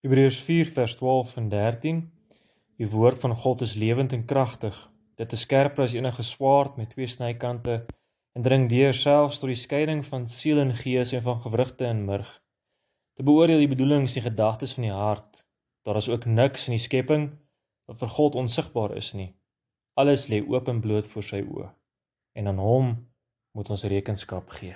Hebreërs 4 vers 12 en 13. Die woord van God is lewend en kragtig. Dit is skerper as enige swaard met 2 snykante en dring deur selfs tot die skeiding van siel en gees en van gewrigte en murg, te beoordeel die bedoelings en gedagtes van die hart. Daar is ook niks in die skepping wat vir God onsigbaar is nie. Alles lê oop en bloot voor sy oë en aan hom moet ons rekenskap gee.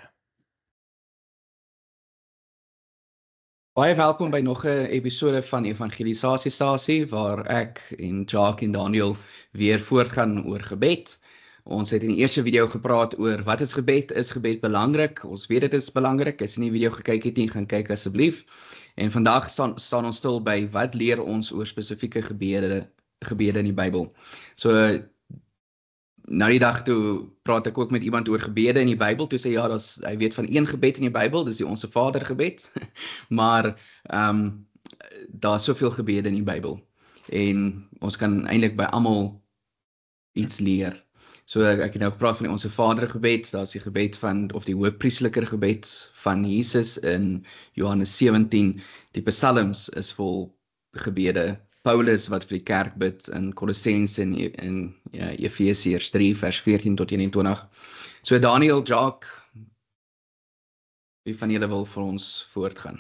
Baie welkom by nog 'n episode van Evangelisasiestasie waar ek en Jacques en Daniel weer voortgaan oor gebed. Ons het in die eerste video gepraat oor wat is gebed? Is gebed belangrik? Ons weet dit is belangrik. As jy nie die video gekyk het nie, gaan kyk asseblief. En vandag staan ons stil by wat leer ons oor spesifieke gebede in die Bybel. So nou die dag toe praat ek ook met iemand oor gebede in die Bybel, toe sê ja, hy weet van een gebed in die Bybel, dis die Onse Vader gebed, maar daar's soveel gebede in die Bybel, en ons kan eintlik by almal iets leer. So ek het nou gepraat van die Onse Vader gebed, daar's die gebed van, of die hoëpriesterlike gebed van Jesus in Johannes 17, die Psalms is vol gebede, Paulus wat vir die kerk bid in Kolossense en in Efesiërs 3 vers 14 tot 21. So Daniel, Jacques, wie van julle wil vir ons voortgaan?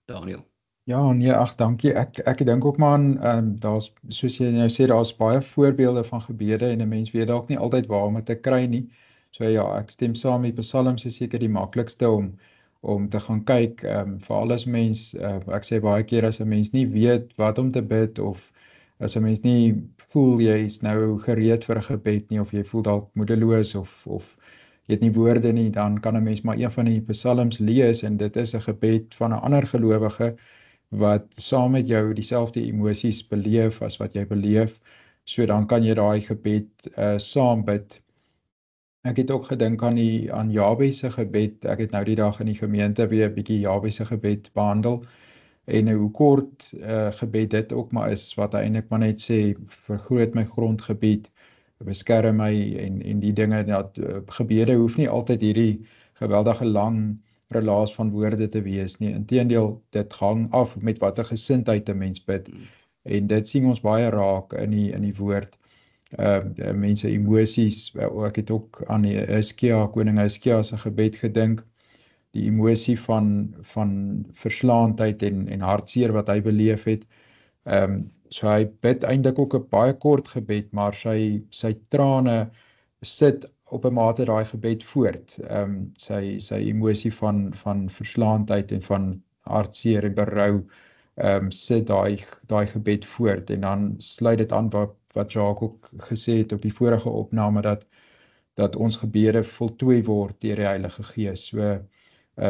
Daniel. Ja, nee, dankie. Ek dink ook maar aan, daar's, soos jy nou sê, daar's baie voorbeelde van gebede en 'n mens weet dalk nie altyd waar om te kry nie. So ja, ek stem saam, die Psalms is seker die maklikste om te gaan kyk, veral as mens, ek sê baie keer as 'n mens nie weet wat om te bid, of as 'n mens nie voel jy is nou gereed vir 'n gebed nie, of jy voel dalk moedeloos, of jy het nie woorde nie, dan kan 'n mens maar een van die Psalms lees, en dit is 'n gebed van 'n ander gelowige, wat saam met jou dieselfde emosies beleef as wat jy beleef, so dan kan jy daai gebed saam bid. Ek het ook gedink aan Jabes se gebed. Ek het nou die dag in die gemeente weer 'n bietjie Jabes se gebed behandel, en hoe kort gebed dit ook maar is, wat hy eintlik maar net sê, vergroot my grondgebied, beskerm my, en die dinge, dat gebede hoef nie altyd hierdie geweldige lang relaas van woorde te wees nie. Inteendeel, dit hang af met watter gesindheid 'n mens bid, en dit sien ons baie raak in die woord. Mense emosies, ek het ook aan die koning Hiskia se gebed gedink, die emosie van verslaandheid en hartseer wat hy beleef het. So hy bid eintlik ook 'n baie kort gebed, maar sy trane sit op 'n mate daai gebed voort. Sy emosie van verslaandheid en van hartseer en berou, sit daai gebed voort, en dan sluit dit aan wat Jacques ook gesê het op die vorige opname, dat ons gebede voltooi word deur die Heilige Gees. So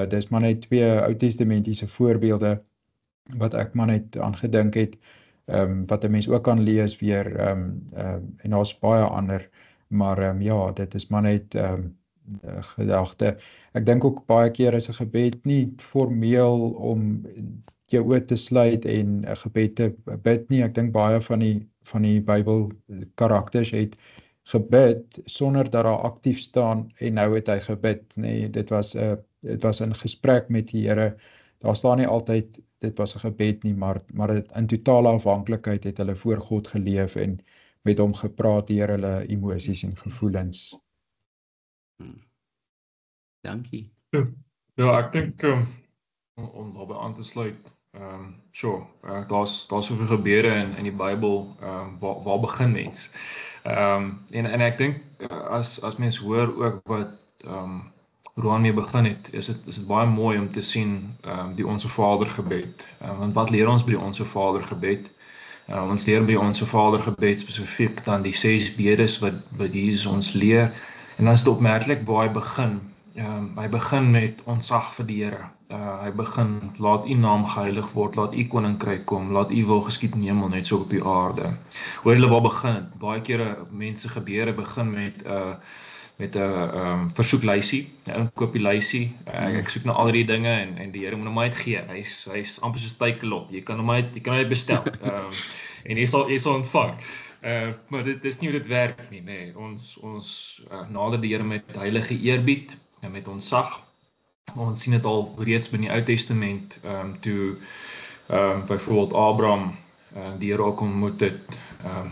dis maar net 2 Ou Testamentiese voorbeelde wat ek maar net aan gedink het, wat 'n mens ook kan lees weer, en daar's baie ander, maar ja, dit is maar net gedagte. Ek dink ook baie keer is 'n gebed nie formeel om jou oë te sluit en 'n gebed te bid nie. Ek dink baie van die Bybel karakters het gebid sonder dat daar aktief staan en nou het hy gebid. Nee, dit was 'n gesprek met die Here. Daar staan nie altyd dit was 'n gebed nie, maar in totale afhanklikheid het hulle voor God geleef en met hom gepraat deur hulle emosies en gevoelens. Dankie. Ja, ek dink om daarbey aan te sluit, daar's soveel gebede in die Bybel, waar begin mens? En ek dink as mens hoor ook wat Roan mee begin het, is dit baie mooi om te sien die Onse Vader gebed. Want wat leer ons by die Onse Vader gebed? Ons leer by die Onse Vader gebed spesifiek dan die 6 bedes wat Jesus ons leer. En dan is dit opmerklik waar hy begin. Hy begin met ontzag vir die Here. Hy begin, laat u naam geheilig word, laat u koninkryk kom, laat u wil geskied in die hemel net so op die aarde. Hoor julle waar begin het? Baie kere mense gebede begin met 'n versoeklysie, 'n inkopieslysie. Ek soek nou al die dinge en die Here moet hom maar uitgee. Hy's amper soos teikelot. Jy kan hom uit bestel. En jy sal ontvang. Maar dit is nie hoe dit werk nie, nee. Ons nader die Here met heilige eerbied en met ontzag. Ons sien dit al reeds in die Ou Testament, toe Byvoorbeeld Abraham, die Here ook ontmoet het,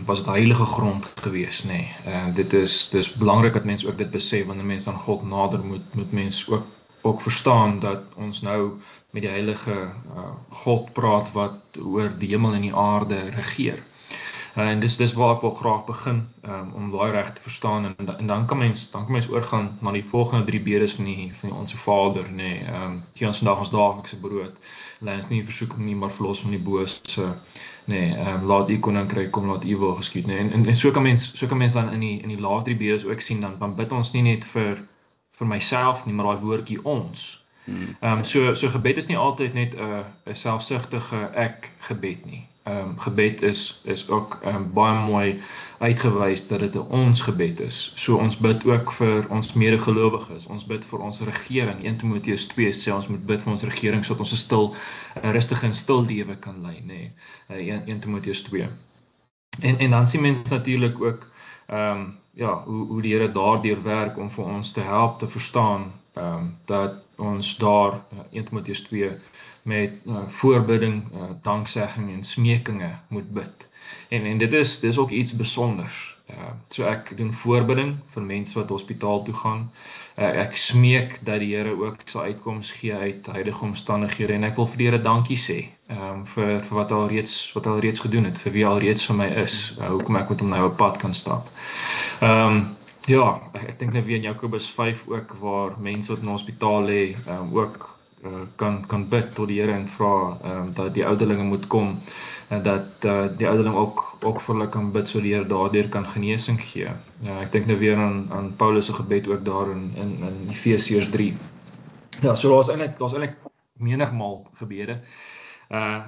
was dit heilige grond gewees, nê. Dit is belangrik dat mense ook dit besef, wanneer mense aan God nader moet mense ook verstaan dat ons nou met die heilige God praat wat oor die hemel en die aarde regeer. En dis waar ek wil graag begin, om daai reg te verstaan, en dan kan mens oorgaan na die volgende 3 bedes van die Onse Vader, nê. Gee ons vandag ons daaglikse brood, lei ons nie in versoeking nie, maar verlos van die bose, nê. Laat U koninkryk kom, laat U wil geskied, nê. En so kan mens dan in die laaste 3 bedes ook sien, dan bid ons nie net vir myself nie, maar daai woordjie ons. So gebed is nie altyd net 'n selfsugtige ek gebed nie. Gebed is ook baie mooi uitgewys dat dit 'n ons gebed is. So ons bid ook vir ons medegelowiges, ons bid vir ons regering. 1 Timoteus 2 sê ons moet bid vir ons regering sodat ons 'n rustige en stil lewe kan lei, nê. 1 Timoteus 2. En dan sien mense natuurlik ook hoe die Here daardeur werk om vir ons te help te verstaan dat ons daar 1 Timoteus 2 met voorbidding, danksegging en smekinge moet bid. En dit is ook iets besonders. So ek doen voorbidding vir mense wat hospitaal toe gaan. Ek smeek dat die Here ook sal uitkoms gee uit huidige omstandighede, en ek wil vir die Here dankie sê vir wat hy al reeds gedoen het, vir wie hy al reeds vir my is, hoekom ek met hom nou op pad kan stap. Ek dink nou weer in Jakobus 5 ook, waar mense wat in 'n hospitaal lê, ook kan bid tot die Here en vra dat die ouderlinge moet kom, en dat die ouderling ook vir hulle kan bid, so die Here daardeur kan genesing gee. Ek dink nou weer aan Paulus se gebed ook daar in Efesiërs 3. Ja, so daar's eintlik menigmaal gebede.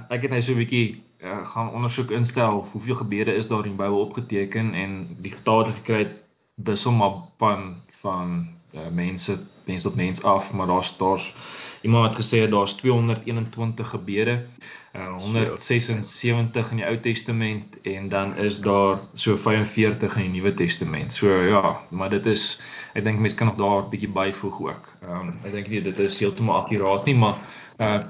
Ek het nou so 'n bietjie gaan ondersoek instel hoeveel gebede is daar in die Bybel opgeteken, en die getal gekry het wissel maar van mens tot mens af, maar daar's iemand wat gesê het daar's 221 gebede, 176 in die Ou Testament, en dan is daar so 45 in die Nuwe Testament. So ja, maar dit is, ek dink mense kan nog daar 'n bietjie byvoeg ook. Ek dink nie dit is heeltemal akkuraat nie, maar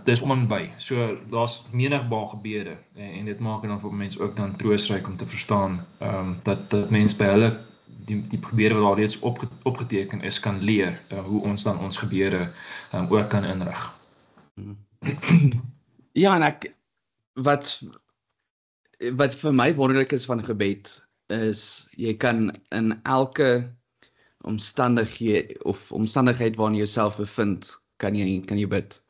dit is om en by. So daar's menigbaar gebede, en dit maak dan vir mense ook dan troostryk om te verstaan dat mense by hulle die gebede wat daar reeds opgeteken is, kan leer hoe ons dan ons gebede ook kan inrig. Ja, en wat vir my wonderlik is van gebed, is jy kan in elke omstandigheid waarin jy jouself bevind, kan jy bid.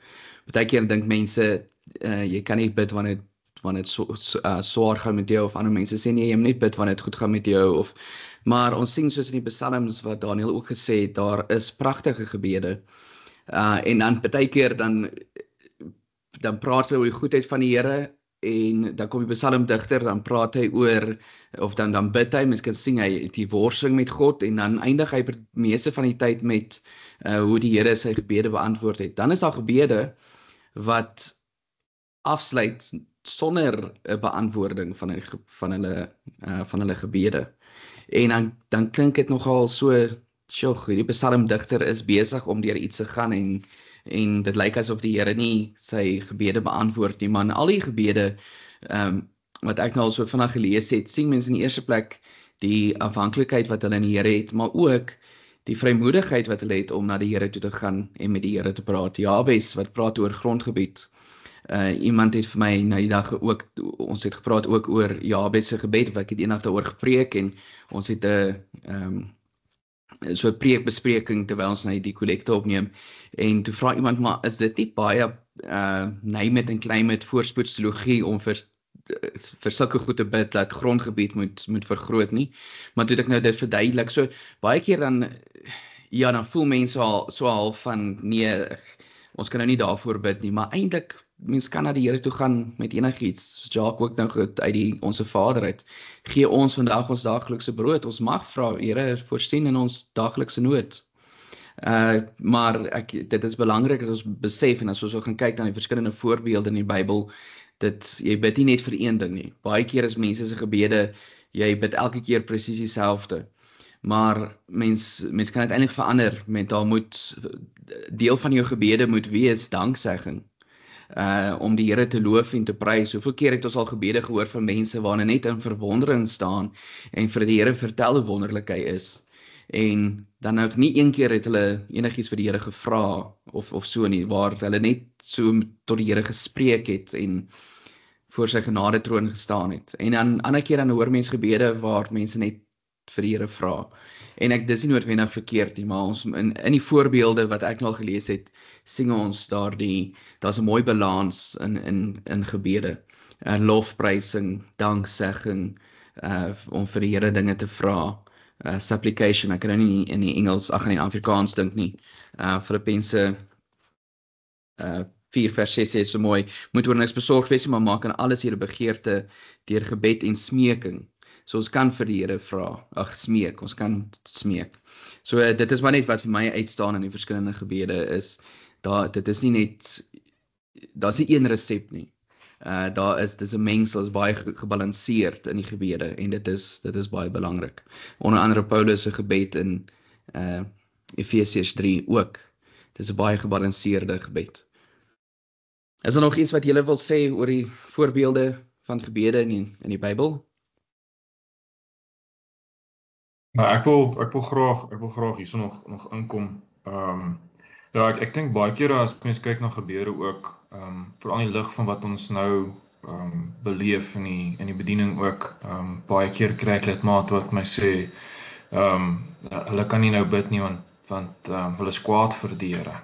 Partykeer dink mense, jy kan nie bid wanneer dit swaar gaan met jou, of ander mense sê nee, jy moet net bid wanneer dit goed gaan met jou, maar ons sien soos in die psalms wat Daniel ook gesê het, daar is pragtige gebede, en dan partykeer dan praat hy oor die goedheid van die Here, en dan kom die psalmdigter, dan praat hy oor, of dan bid hy, mens kan sien hy die worsteling met God, en dan eindig hy meeste van die tyd met hoe die Here sy gebede beantwoord het. Dan is daar gebede wat afsluit sonder 'n beantwoording van hulle gebede. En dan klink dit nogal so, die psalmdigter is besig om deur iets te gaan, en dit lyk asof die Here nie sy gebede beantwoord nie, maar in al die gebede wat ek nou al so vinnig gelees het, sien mense in die eerste plek die afhanklikheid wat hulle in die Here het, maar ook die vrymoedigheid wat hulle het om na die Here toe te gaan en met die Here te praat. Jabes wat praat oor grondgebied. Iemand het vir my nou die dag ook, ons het gepraat ook oor Jabes se gebed, wat ek het eendag daaroor gepreek, en ons het so 'n preekbespreking terwyl ons nou die kollekte opneem, en toe vra iemand, maar is dit nie baie name it en claim it voorspoedsteologie om vir sulke goed te bid, dat grondgebied moet vergroot nie, maar toe het ek nou dit verduidelik, so baie keer dan voel mense al so half van, nee, ons kan nou nie daarvoor bid nie, maar eintlik, mens kan na die Here toe gaan met enigiets, Jacques ook nou goed uit die Onse Vader uit, gee ons vandag ons daaglikse brood, ons mag vra, Here voorsien in ons daaglikse nood, maar dit is belangrik as ons besef, en as ons gaan kyk na die verskillende voorbeelde in die Bybel, jy bid nie net vir een ding nie, baie keer is mense se gebede, jy bid elke keer presies dieselfde, maar mens kan uiteindelik verander, met daar moet, deel van jou gebede moet wees danksegging, om die Here te loof en te prys. Hoeveel keer het ons al gebede gehoor van mense waar hulle net in verwondering staan en vir die Here vertel hoe wonderlik hy is. En dan ook nie een keer het hulle enigiets vir die Here gevra of so nie, waar hulle net so tot die Here gespreek het en voor sy genade troon gestaan het. En dan ander keer dan hoor mense gebede waar mense net vir die Here vra. En dis nie noodwendig verkeerd nie, maar ons in die voorbeelde wat ek nou al gelees het, sing ons daar's 'n mooi balans in gebede. Lofprysing, danksegging, om vir die Here dinge te vra. Supplication, ek kan nou nie in die Engels, in die Afrikaans dink nie. Filippense 4 vers 6 sê so mooi, moet oor niks besorgd wees, maar maak aan alles julle begeerte deur gebed en smeking. So ons kan vir die Here vra, smeek, ons kan smeek. So dit is maar net wat vir my uitstaan in die verskillende gebede is, dit is nie net, daar's nie een resep nie. Dis 'n mengsel, is baie gebalanseerd in die gebede en dit is baie belangrik. Onder andere Paulus se gebed in Efesiërs 3 ook. Dis 'n baie gebalanseerde gebed. Is daar nog iets wat julle wil sê oor die voorbeelde van gebede in die Bybel? Nou, ek wil graag hierso nog inkom. Ja, ek dink baie kere as mens kyk na gebede ook, veral in die lig van wat ons nou beleef in die bediening ook, baie keer kry ek lidmate wat my sê, hulle kan nie nou bid nie want hulle is kwaad vir die Here.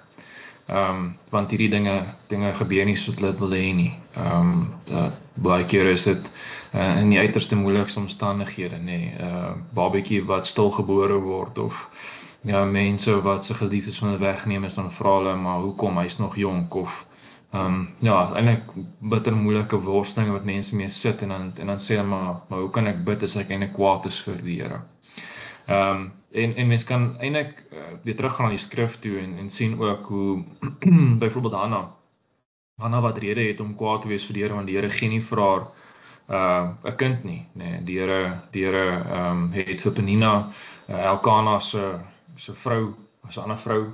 Want hierdie dinge gebeur nie soos hulle wil hê nie. Baie keer is dit in die uiterste moeilikste omstandighede, babatjie wat stilgebore word of ja, mense wat se geliefdes van hulle wegneem is, dan vra hulle, maar hoekom, hy's nog jonk, of ja, eintlik bitter moeilike worstelinge wat mense mee sit, en dan sê hulle, maar hoe kan ek bid as ek eintlik kwaad is vir die Here? En mens kan eintlik weer teruggaan aan die skrif toe en sien ook hoe byvoorbeeld Hanna wat rede het om kwaad te wees vir die Here, want die Here gee nie vir haar 'n kind nie. Die Here het vir Penina, Elkana se vrou, se ander vrou,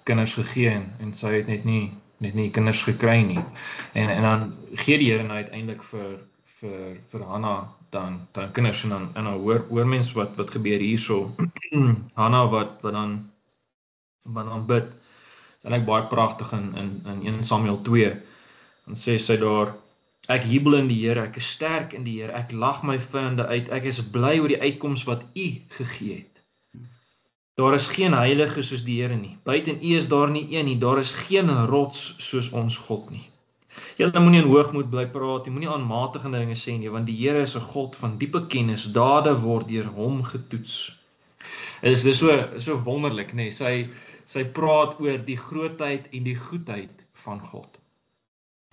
kinders gegee en sy het net nie kinders gekry nie. En dan gee die Here nou uiteindelik vir Hanna dan kinders, en dan hoor mens wat gebeur hierso. Hanna wat dan bid, en ek baie pragtig in 1 Samuel 2, dan sê sy daar, ek jubel in die Here, ek is sterk in die Here, ek lag my vyande uit, ek is bly oor die uitkoms wat U gegee het. Daar is geen heilige soos die Here nie, buiten U is daar nie een nie, daar is geen rots soos ons God nie. Julle moenie in hoogmoed bly praat, jy moenie aanmatigende dinge sê nie, want die Here is 'n God van diepe kennis, dade word deur hom getoets. Dis so wonderlik, sy praat oor die grootheid en die goedheid van God.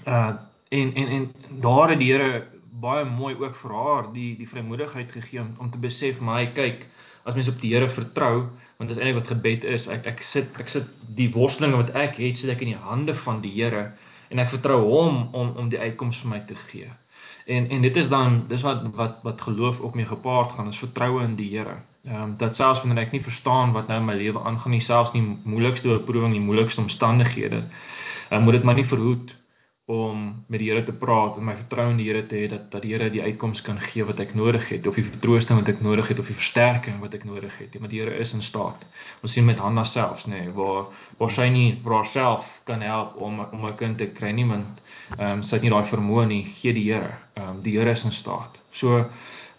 En daar het die Here baie mooi ook vir haar die vrymoedigheid gegee om te besef, maar kyk, as mens op die Here vertrou, want dit is eintlik wat gebed is, ek sit die worstelinge wat ek het, sit ek in die hande van die Here, en ek vertrou hom om die uitkoms vir my te gee. En dit is wat geloof ook mee gepaard gaan, is vertroue in die Here. Dat selfs wanneer ek nie verstaan wat nou in my lewe aangaan nie, selfs die moeilikste beproewing, die moeilikste omstandighede, moet dit my nie verhoed om met die Here te praat en my vertroue in die Here te hê dat die Here die uitkoms kan gee wat ek nodig het, of die vertroosting wat ek nodig het, of die versterking wat ek nodig het. Maar die Here is in staat. Ons sien met Hanna selfs, waar sy nie vir haarself kan help om 'n kind te kry nie, want sy het nie daai vermoë nie, gee die Here. Die Here is in staat. So,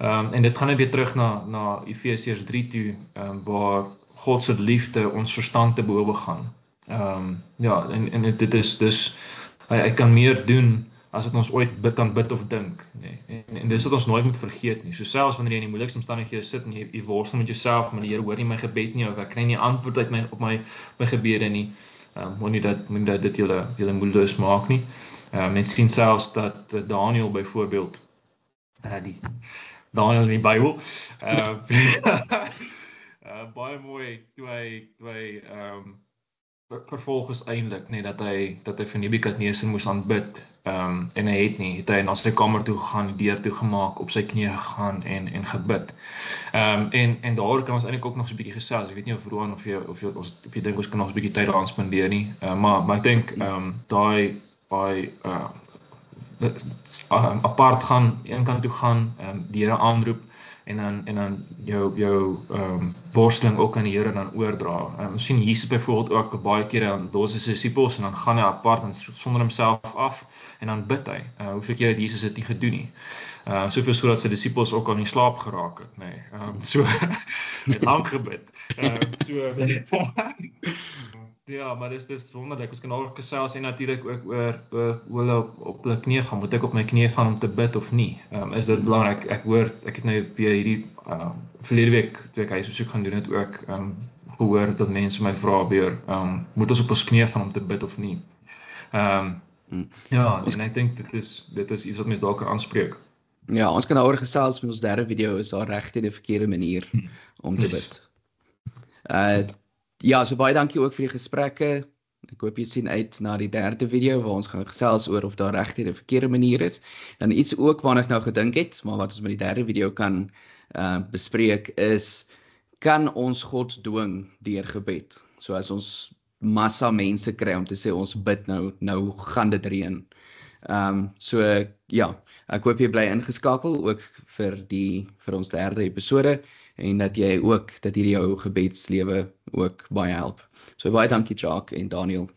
en dit gaan net weer terug na Efesiërs 3 toe, waar God se liefde ons verstand te bowe gaan. Ja, en dit is hy kan meer doen as wat ons ooit kan bid of dink. En dis wat ons nooit moet vergeet nie. So selfs wanneer jy in die moeilikste omstandighede sit en jy worstel met jouself, maar die Here hoor nie my gebed nie, of ek kry nie antwoord uit op my gebede nie, moenie dat dit julle moedeloos maak nie. Mens sien selfs dat Daniel byvoorbeeld, Daniel in die Bybel, baie mooi, toe hy vervolg is eintlik, dat hy vir Nebukadneser moes aanbid, en hy het hy na sy kamer toe gegaan, die deur toe gemaak, op sy knieë gegaan en gebid. En daar kan ons eintlik ook nog so 'n bietjie gesels. Ek weet nie of Roan of jy dink ons kan nog 'n bietjie tyd daaraan spandeer nie, maar ek dink daai baie apart gaan, een kant toe gaan, die Here aanroep en dan jou worsteling ook aan die Here dan oordra. Ons sien Jesus byvoorbeeld ook baie kere aan los sy disippels en dan gaan hy apart en sonder homself af en dan bid hy. Hoeveel keer het Jesus dit nie gedoen nie? Soveel so dat sy disippels ook al in slaap geraak het, nee. So het lank gebid. Ja, maar dis wonderlik. Ons kan ook gesels en natuurlik ook oor hulle op hulle knieë gaan. Moet ek op my knieë gaan om te bid of nie? Is dit belangrik? Ek het nou weer hierdie verlede week toe ek huisbesoek gaan doen het ook gehoor dat mense my vra weer, moet ons op ons knieë gaan om te bid of nie? Ja, en ek dink dit is iets wat mense dalk kan aanspreek. Ja, ons kan daaroor gesels met ons derde video, is daar regte en 'n verkeerde manier om te bid. Ja, so baie dankie ook vir die gesprekke. Ek hoop jy sien uit na die derde video waar ons gaan gesels oor of daar regte en 'n verkeerde manier is. Dan iets ook waarna ek nou gedink het, maar wat ons met die derde video kan bespreek is, kan ons God dwing deur gebed? So as ons massa mense kry om te sê ons bid nou gaan dit reën. So ja, ek hoop jy bly ingeskakel ook vir ons derde episode en dat hierdie jou gebedslewe ook baie help. So baie dankie Jacques en Daniel.